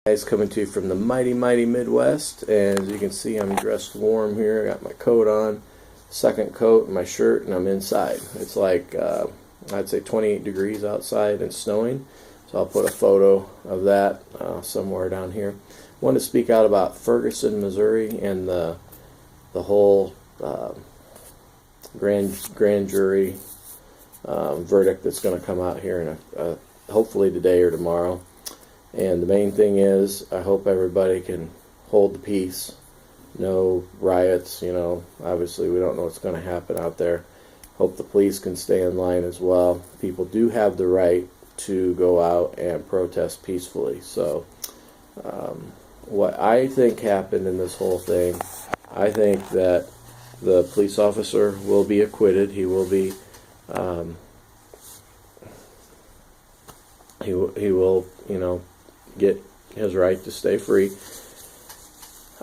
Guys, coming to you from the mighty Midwest, and as you can see, I'm dressed warm here. I got my coat on, second coat, and my shirt, and I'm inside. It's like I'd say 28 degrees outside and snowing, so I'll put a photo of that somewhere down here. I wanted to speak out about Ferguson, Missouri, and the whole grand jury verdict that's going to come out here in hopefully today or tomorrow. And the main thing is, I hope everybody can hold the peace. No riots, obviously we don't know what's going to happen out there. Hope the police can stay in line as well. People do have the right to go out and protest peacefully. So what I think happened in this whole thing, I think that the police officer will be acquitted. He will be he will get his right to stay free.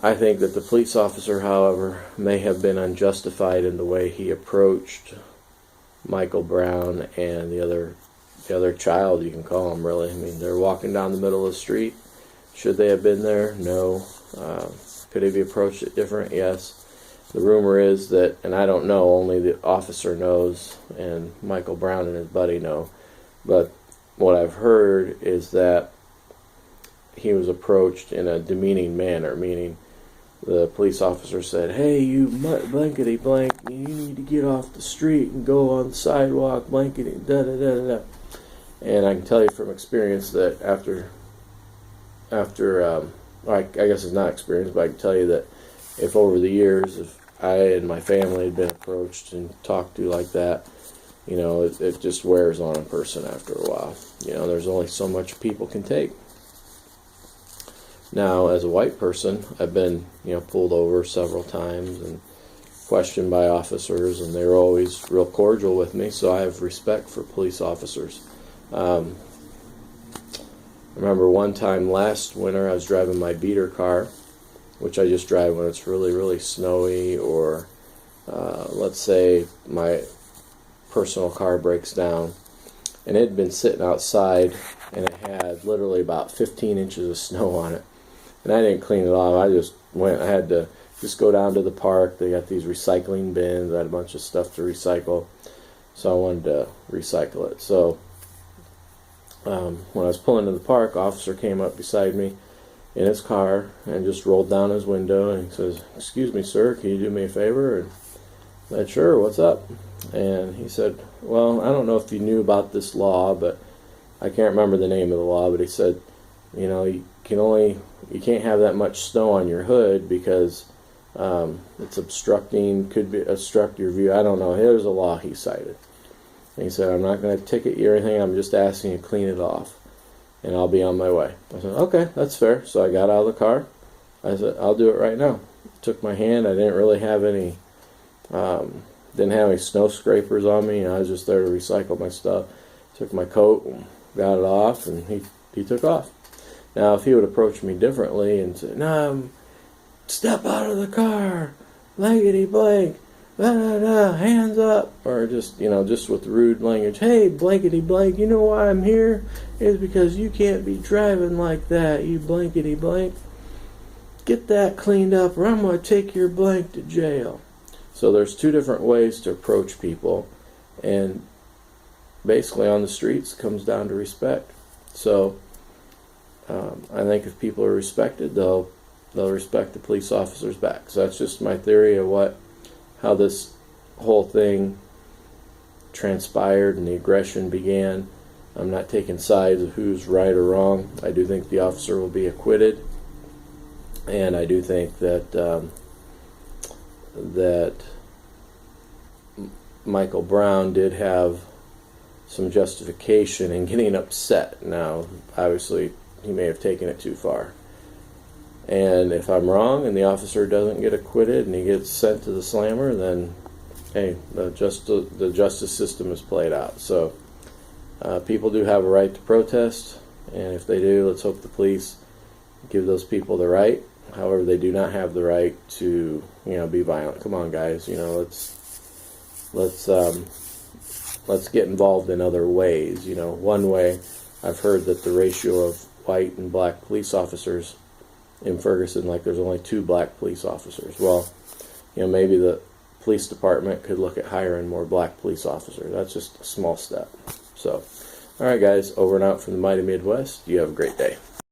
I think that the police officer, however, may have been unjustified in the way he approached Michael Brown and the other child, you can call him, really. I mean, they're walking down the middle of the street. Should they have been there? No. Could he be approached it different? Yes. The rumor is that, and I don't know, only the officer knows, and Michael Brown and his buddy know, but what I've heard is that he was approached in a demeaning manner, meaning the police officer said, "Hey, you blankety blank, you need to get off the street and go on the sidewalk, blankety da da da da." And I can tell you from experience that after I guess it's not experience, but I can tell you that if over the years, if I and my family had been approached and talked to like that, it just wears on a person after a while. There's only so much people can take. Now, as a white person, I've been, pulled over several times and questioned by officers, and they were always real cordial with me, so I have respect for police officers. I remember one time last winter, I was driving my beater car, which I just drive when it's really, really snowy, or let's say my personal car breaks down, and it had been sitting outside, and it had literally about 15 inches of snow on it. And I didn't clean it off. I had to just go down to the park. They got these recycling bins. I had a bunch of stuff to recycle, so I wanted to recycle it. So when I was pulling to the park, officer came up beside me in his car and just rolled down his window, and he says, "Excuse me, sir, can you do me a favor?" And I said, "Sure, what's up?" And he said, "Well, I don't know if you knew about this law, but I can't remember the name of the law, but he said, you can't have that much snow on your hood because it's obstruct your view." I don't know. Here's a law he cited. And he said, "I'm not going to ticket you or anything. I'm just asking you to clean it off, and I'll be on my way." I said, "Okay, that's fair." So I got out of the car. I said, "I'll do it right now." Took my hand. I didn't really have any snow scrapers on me. I was just there to recycle my stuff. Took my coat and got it off, and he took off. Now, if he would approach me differently and say, "No, step out of the car, blankety blank, da da da, hands up," or just with rude language, "Hey, blankety blank, you know why I'm here? It's because you can't be driving like that, you blankety blank. Get that cleaned up, or I'm going to take your blank to jail." So there's two different ways to approach people, and basically on the streets it comes down to respect. So I think if people are respected, they'll respect the police officers back. So that's just my theory of how this whole thing transpired and the aggression began. I'm not taking sides of who's right or wrong. I do think the officer will be acquitted, and I do think that that Michael Brown did have some justification in getting upset. Now, obviously, he may have taken it too far. And if I'm wrong and the officer doesn't get acquitted and he gets sent to the slammer, then, hey, the justice system is played out. So people do have a right to protest, and if they do, let's hope the police give those people the right. However, they do not have the right to, be violent. Come on, guys, let's get involved in other ways. One way, I've heard that the ratio of white and black police officers in Ferguson, like there's only 2 black police officers. Well, maybe the police department could look at hiring more black police officers. That's just a small step. So, all right, guys, over and out from the mighty Midwest. You have a great day.